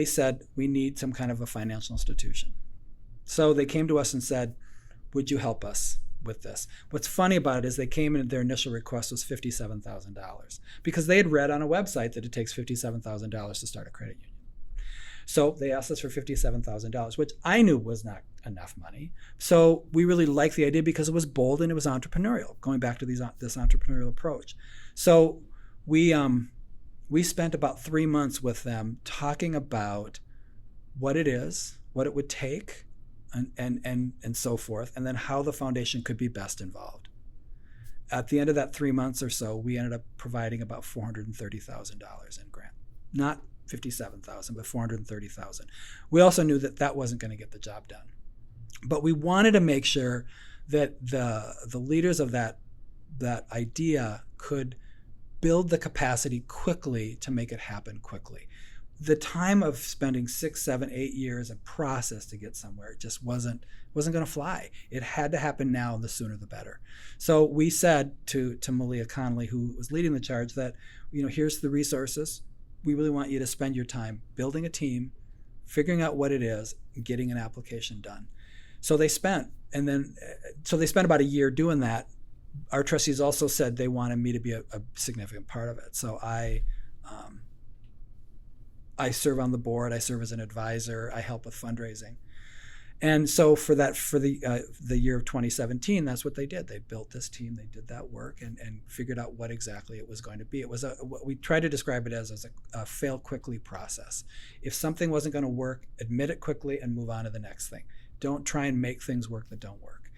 said, we need some kind of a financial institution. So they came to us and said, would you help us with this? What's funny about it is they came in, their initial request was $57,000 because they had read on a website that it takes $57,000 to start a credit union. So they asked us for $57,000, which I knew was not enough money. So we really liked the idea because it was bold and it was entrepreneurial, going back to this entrepreneurial approach. So we spent about 3 months with them talking about what it is, what it would take, and so forth, and then how the foundation could be best involved. At the end of that 3 months or so, we ended up providing about $430,000 in grant. Not $57,000, but $430,000. We also knew that wasn't going to get the job done. But we wanted to make sure that the leaders of that idea could build the capacity quickly to make it happen quickly. The time of spending 6, 7, 8 years of process to get somewhere just wasn't going to fly. It had to happen now, and the sooner the better. So we said to Malia Connolly, who was leading the charge, that here's the resources. We really want you to spend your time building a team, figuring out what it is, and getting an application done. So they spent about a year doing that. Our trustees also said they wanted me to be a significant part of it. So I serve on the board. I serve as an advisor. I help with fundraising. And so for the year of 2017, that's what they did. They built this team. They did that work and figured out what exactly it was going to be. It was what we try to describe it as a fail quickly process. If something wasn't going to work, admit it quickly and move on to the next thing. Don't try and make things work that don't work.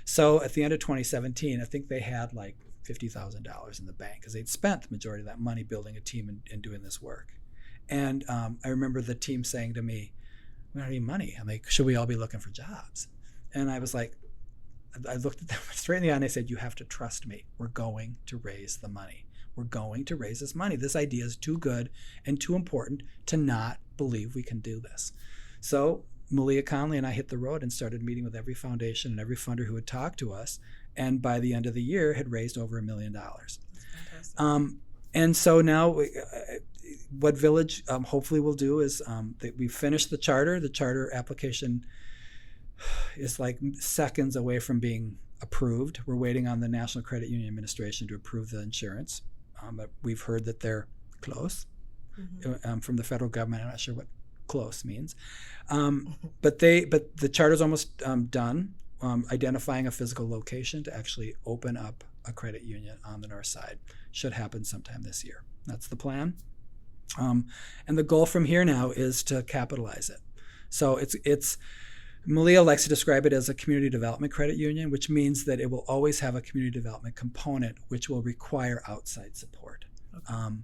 So at the end of 2017, I think they had like $50,000 in the bank because they'd spent the majority of that money building a team and doing this work. And I remember the team saying to me, we don't have any money. I'm like, should we all be looking for jobs? And I was like, I looked at them straight in the eye and I said, you have to trust me. We're going to raise the money. We're going to raise this money. This idea is too good and too important to not believe we can do this. So Malia Connolly and I hit the road and started meeting with every foundation and every funder who would talk to us. And by the end of the year, had raised over $1 million. That's fantastic. And so now what Village hopefully will do is that we finished the charter. The charter application is like seconds away from being approved. We're waiting on the National Credit Union Administration to approve the insurance. But we've heard that they're close from the federal government. I'm not sure what close means. But the charter's almost done, identifying a physical location to actually open up a credit union on the north side. Should happen sometime this year. That's the plan. And the goal from here now is to capitalize it. So it's Malia likes to describe it as a community development credit union, which means that it will always have a community development component, which will require outside support. Okay.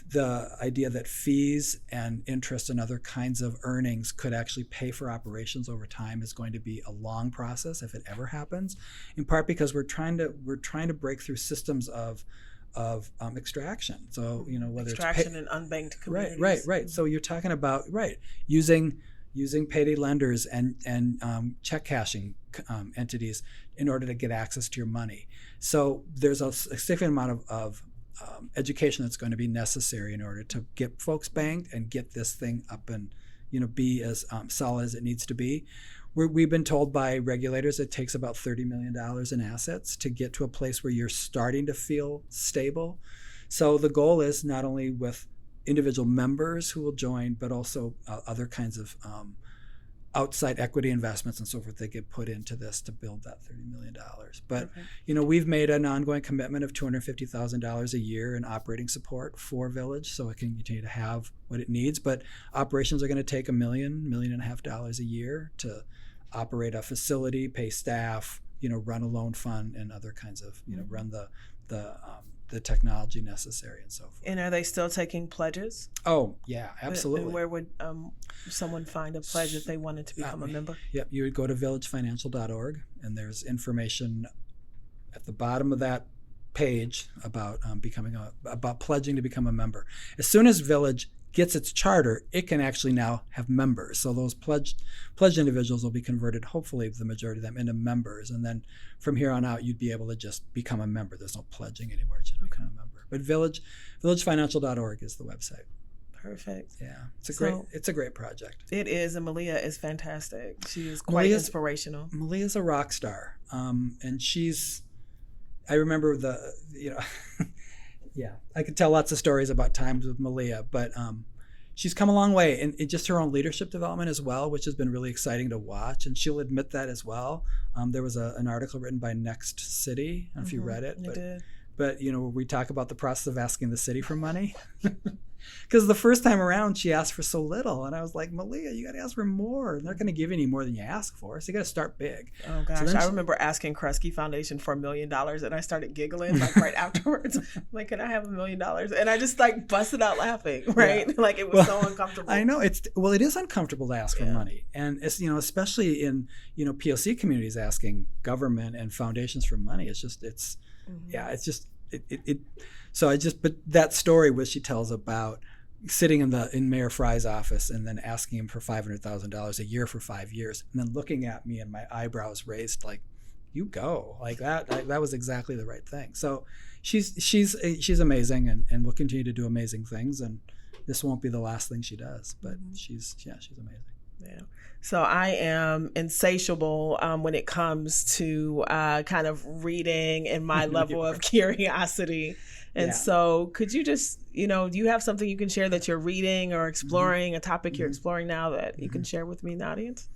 The idea that fees and interest and other kinds of earnings could actually pay for operations over time is going to be a long process if it ever happens, in part because we're trying to break through systems of extraction. So whether extraction and unbanked communities. Right. So you're talking about using payday lenders and check cashing entities in order to get access to your money. So there's a significant amount of education that's going to be necessary in order to get folks banked and get this thing up and be as solid as it needs to be. We've been told by regulators it takes about $30 million in assets to get to a place where you're starting to feel stable. So the goal is not only with individual members who will join, but also other kinds of outside equity investments and so forth that get put into this to build that $30 million. But, we've made an ongoing commitment of $250,000 a year in operating support for Village so it can continue to have what it needs. But operations are going to take $1.5 million a year to operate a facility, pay staff, run a loan fund and other kinds of, run the technology necessary and so forth. And are they still taking pledges? Oh, yeah, absolutely. And where would someone find a pledge if they wanted to become a member? Yep, you would go to villagefinancial.org, and there's information at the bottom of that page about about pledging to become a member. As soon as Village gets its charter, it can actually now have members. So those pledged individuals will be converted, hopefully the majority of them, into members. And then from here on out, you'd be able to just become a member. There's no pledging anymore, just become a member. But villagefinancial.org is the website. Perfect. Yeah, it's a great project. It is, and Malia is fantastic. She is quite inspirational. Malia's a rock star, and I remember yeah, I could tell lots of stories about times with Malia, but she's come a long way in just her own leadership development as well, which has been really exciting to watch. And she'll admit that as well. There was an article written by Next City. I don't know if you read it. I did. But, we talk about the process of asking the city for money. Because the first time around, she asked for so little. And I was like, Malia, you got to ask for more. They're not going to give you any more than you ask for. So you got to start big. Oh, gosh. So I remember asking Kresge Foundation for $1 million. And I started giggling right afterwards. Like, can I have $1 million? And I just busted out laughing, right? Yeah. It was so uncomfortable. I know. It is uncomfortable to ask for money. And, it's, especially in, POC communities asking government and foundations for money. But that story which she tells about sitting in Mayor Fry's office and then asking him for $500,000 a year for 5 years, and then looking at me and my eyebrows raised like, you go, like that was exactly the right thing. So she's amazing and will continue to do amazing things, and this won't be the last thing she does, but she's amazing. Yeah. So I am insatiable when it comes to kind of reading and my level of curiosity. And so could you just, do you have something you can share that you're reading or exploring, a topic you're exploring now that you can share with me and the audience?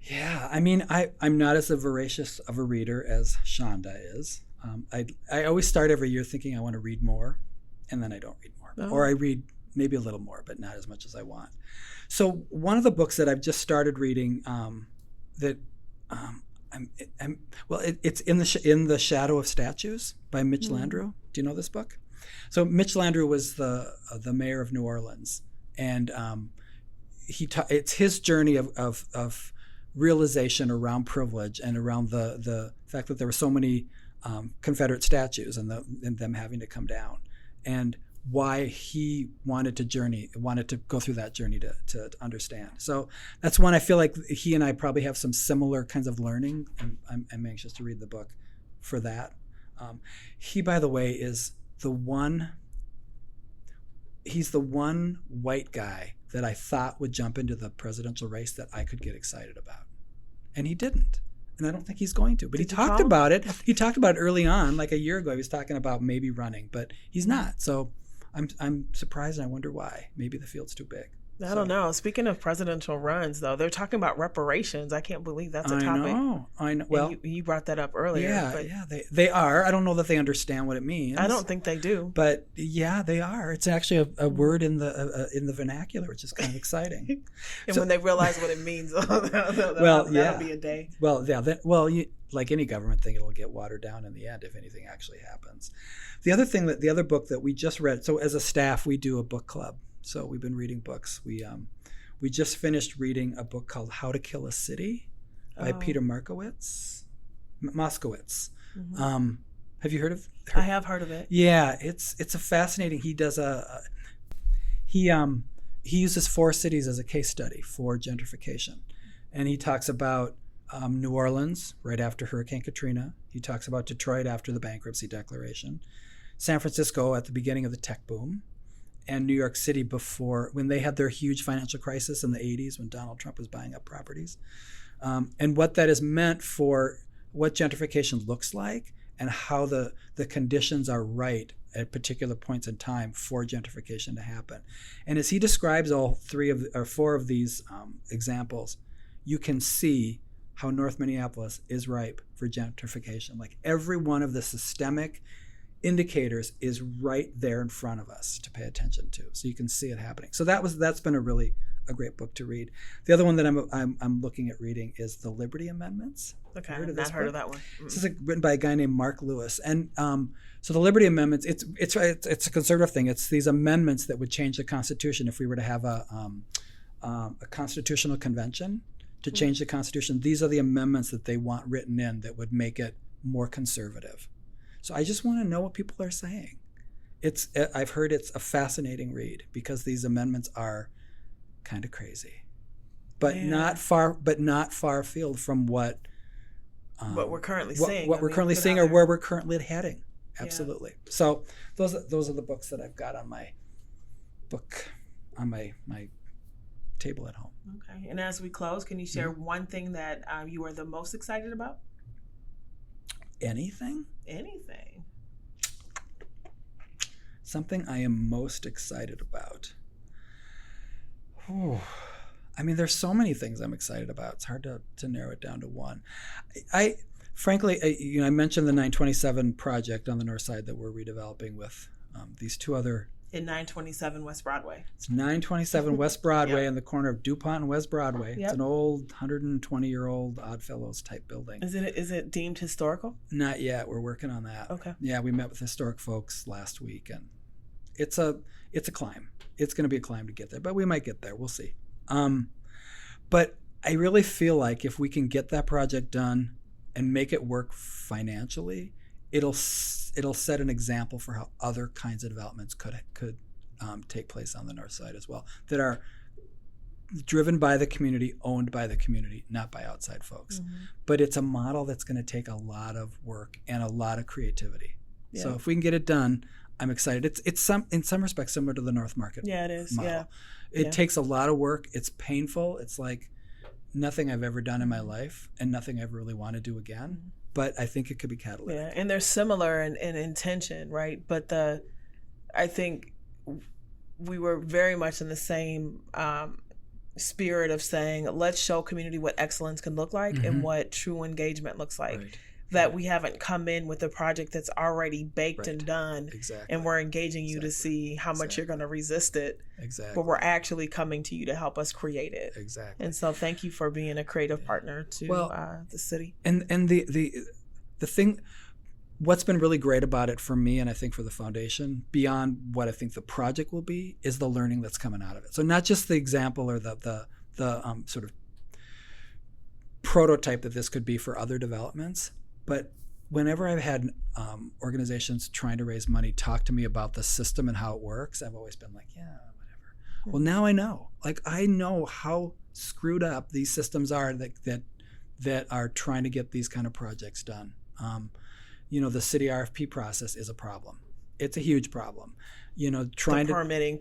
Yeah. I mean, I'm not as voracious of a reader as Chanda is. I always start every year thinking I want to read more, and then I don't read more. Oh. Or I read maybe a little more, but not as much as I want. So one of the books that I've just started reading it's in the Shadow of Statues by Mitch Landrieu. Do you know this book? So Mitch Landrieu was the mayor of New Orleans, and it's his journey of realization around privilege and around the fact that there were so many Confederate statues and them having to come down, and why he wanted to go through that journey to understand. So that's one I feel like he and I probably have some similar kinds of learning, and I'm anxious to read the book for that. He, by the way, is he's the one white guy that I thought would jump into the presidential race that I could get excited about. And he didn't. And I don't think he's going to. But he talked about it. He talked about it early on, like a year ago. He was talking about maybe running, but he's not. So I'm surprised, and I wonder why. Maybe the field's too big. I don't know. Speaking of presidential runs, though, they're talking about reparations. I can't believe that's a topic. I know. Well, you brought that up earlier. Yeah, they are. I don't know that they understand what it means. I don't think they do. But yeah, they are. It's actually a word in the vernacular, which is kind of exciting. And when they realize what it means, that'll be a day. Well, yeah. Like any government thing, it'll get watered down in the end if anything actually happens. The other book that we just read. So as a staff, we do a book club. So we've been reading books. We just finished reading a book called How to Kill a City by Peter Moskowitz. Have you heard of her? I have heard of it. Yeah, it's a fascinating. He does he uses 4 cities as a case study for gentrification, and he talks about New Orleans right after Hurricane Katrina. He talks about Detroit after the bankruptcy declaration, San Francisco at the beginning of the tech boom, and New York City before, when they had their huge financial crisis in the 80s when Donald Trump was buying up properties, and what that has meant for what gentrification looks like and how the conditions are right at particular points in time for gentrification to happen. And as he describes all four of these examples, you can see how North Minneapolis is ripe for gentrification. Like every one of the systemic indicators is right there in front of us to pay attention to. So you can see it happening. So that's been a great book to read. The other one that I'm looking at reading is The Liberty Amendments. Okay, I've not heard of that one. This is written by a guy named Mark Lewis. And so the Liberty Amendments, it's a conservative thing. It's these amendments that would change the Constitution if we were to have a constitutional convention to change the Constitution. These are the amendments that they want written in that would make it more conservative. So I just want to know what people are saying. I've heard it's a fascinating read because these amendments are kind of crazy, but not far afield from what we're currently seeing. What we're currently seeing, or where we're currently heading. Absolutely. Yeah. So those are the books that I've got on my table at home. Okay. And as we close, can you share one thing that you are the most excited about? Anything? Something I am most excited about. I mean, there's so many things I'm excited about. It's hard to narrow it down to one. Frankly, I mentioned the 927 project on the north side that we're redeveloping with these two other. In 927 West Broadway. It's 927 West Broadway in the corner of DuPont and West Broadway. Yep. It's an old 120-year-old Oddfellows type building. Is it deemed historical? Not yet. We're working on that. Okay. Yeah, we met with historic folks last week, and it's a climb. It's going to be a climb to get there, but we might get there. We'll see. But I really feel like if we can get that project done and make it work financially, it'll set an example for how other kinds of developments could take place on the north side as well, that are driven by the community, owned by the community, not by outside folks. Mm-hmm. But it's a model that's going to take a lot of work and a lot of creativity. Yeah. So if we can get it done, I'm excited. It's in some respects similar to the North Market. Yeah, it is. Model. Yeah. It takes a lot of work. It's painful. It's like nothing I've ever done in my life and nothing I ever really want to do again. Mm-hmm. But I think it could be catalytic. Yeah, and they're similar in intention, right? But I think we were very much in the same spirit of saying, let's show community what excellence can look like and what true engagement looks like. Right. That we haven't come in with a project that's already baked and done. Exactly. And we're engaging you to see how much you're going to resist it. Exactly. But we're actually coming to you to help us create it. Exactly. And so thank you for being a creative partner to the city. And the thing, what's been really great about it for me, and I think for the foundation, beyond what I think the project will be, is the learning that's coming out of it. So not just the example or the sort of prototype that this could be for other developments, but whenever I've had organizations trying to raise money talk to me about the system and how it works, I've always been like, yeah, whatever. Mm-hmm. Well, now I know. Like, I know how screwed up these systems are that are trying to get these kind of projects done. The city RFP process is a problem. It's a huge problem. The permitting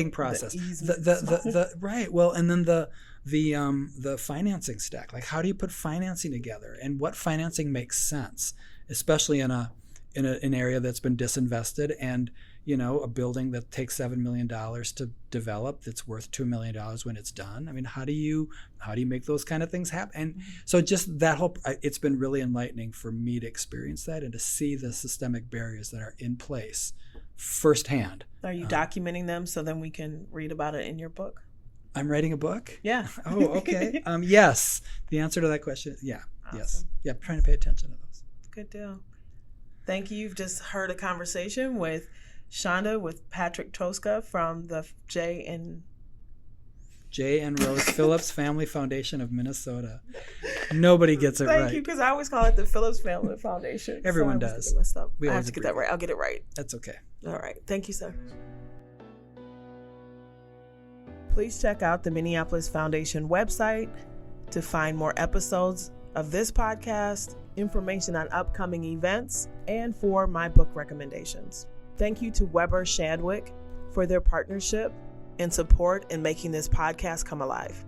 process. The right. Well, and then the financing stack. Like, how do you put financing together, and what financing makes sense, especially in an area that's been disinvested, and a building that takes $7 million to develop that's worth $2 million when it's done. I mean, how do you make those kind of things happen? And so just that whole, it's been really enlightening for me to experience that and to see the systemic barriers that are in place firsthand. Are you documenting them so then we can read about it in your book? I'm writing a book? Yeah. Oh, okay. Yes. The answer to that question is yeah. Awesome. Yes. Yeah, I'm trying to pay attention to those. Good deal. Thank you. You've just heard a conversation with Chanda, with Patrick Troska from the J and Rose Phillips Family Foundation of Minnesota. Nobody gets it right. Thank you, because I always call it the Phillips Family Foundation. Everyone does. I have to get that right. I'll get it right. That's okay. All right. Thank you, sir. Please check out the Minneapolis Foundation website to find more episodes of this podcast, information on upcoming events, and for my book recommendations. Thank you to Weber Shandwick for their partnership and support in making this podcast come alive.